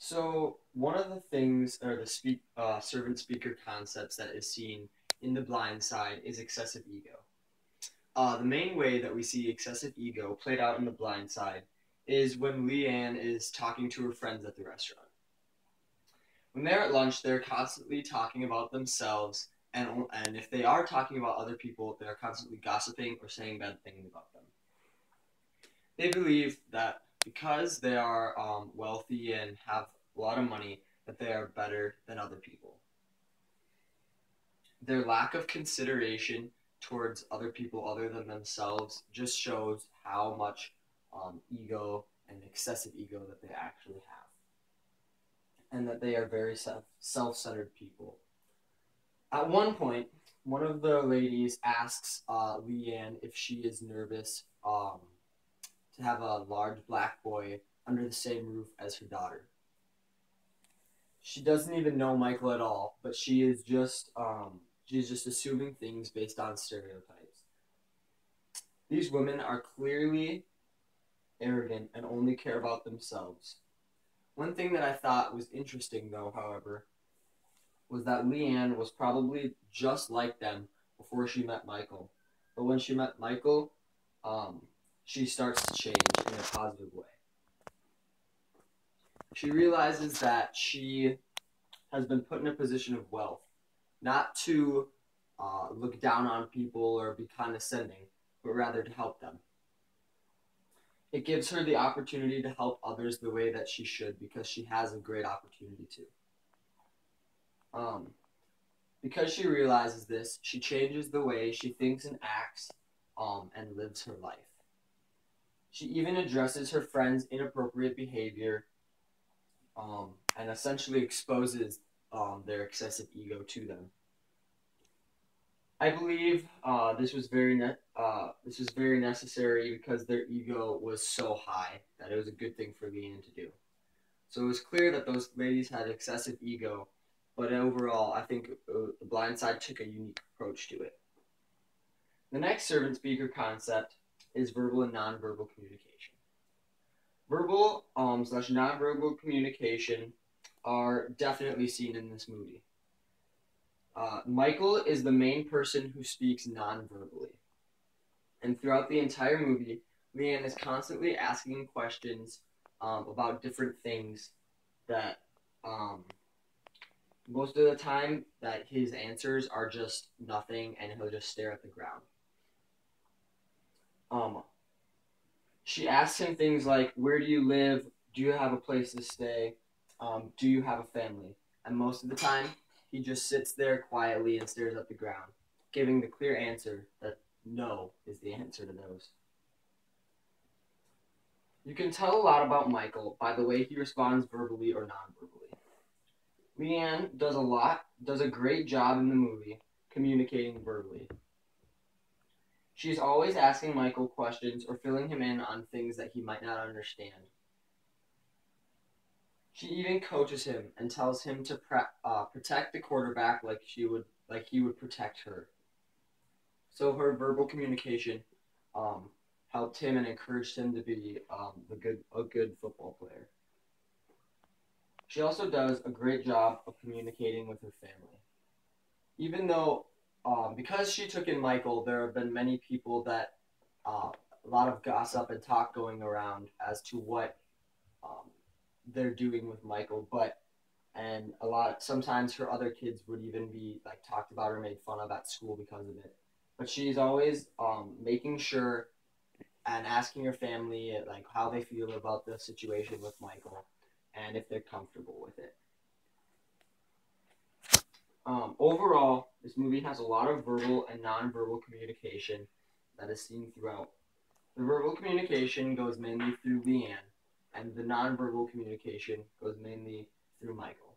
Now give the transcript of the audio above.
So one of the things, or the servant speaker concepts that is seen in The Blind Side is excessive ego. The main way that we see excessive ego played out in The Blind Side is when Leanne is talking to her friends at the restaurant. When they're at lunch, they're constantly talking about themselves, and if they are talking about other people, they're constantly gossiping or saying bad things about them. They believe that because they are wealthy and have a lot of money, that they are better than other people. Their lack of consideration towards other people other than themselves just shows how much ego and excessive ego that they actually have, and that they are very self-centered people. At one point, one of the ladies asks Leanne if she is nervous to have a large black boy under the same roof as her daughter. She doesn't even know Michael at all, but she's just assuming things based on stereotypes. These women are clearly arrogant and only care about themselves. One thing that I thought was interesting, though, however, was that Leanne was probably just like them before she met Michael. But when she met Michael, she starts to change in a positive way. She realizes that she has been put in a position of wealth, not to look down on people or be condescending, but rather to help them. It gives her the opportunity to help others the way that she should, because she has a great opportunity to. Because she realizes this, she changes the way she thinks and acts and lives her life. She even addresses her friends' inappropriate behavior and essentially exposes their excessive ego to them. I believe this was very necessary because their ego was so high that it was a good thing for Leanne to do. So it was clear that those ladies had excessive ego, but overall, I think The Blind Side took a unique approach to it. The next servant speaker concept is verbal and nonverbal communication. Verbal / nonverbal communication are definitely seen in this movie. Michael is the main person who speaks non-verbally. And throughout the entire movie, Leanne is constantly asking questions about different things that most of the time that his answers are just nothing, and he'll just stare at the ground. She asks him things like, where do you live? Do you have a place to stay? Do you have a family? And most of the time, he just sits there quietly and stares at the ground, giving the clear answer that no is the answer to those. You can tell a lot about Michael by the way he responds verbally or non-verbally. Leanne does a great job in the movie communicating verbally. She's always asking Michael questions or filling him in on things that he might not understand. She even coaches him and tells him to protect the quarterback like he would protect her. So her verbal communication helped him and encouraged him to be a good football player. She also does a great job of communicating with her family. Even though, because she took in Michael, there have been many people that, a lot of gossip and talk going around as to what they're doing with Michael, and sometimes her other kids would even be like talked about or made fun of at school because of it. But she's always making sure and asking her family like how they feel about the situation with Michael and if they're comfortable with it. Overall, this movie has a lot of verbal and nonverbal communication that is seen throughout. The verbal communication goes mainly through Leanne, and the nonverbal communication goes mainly through Michael.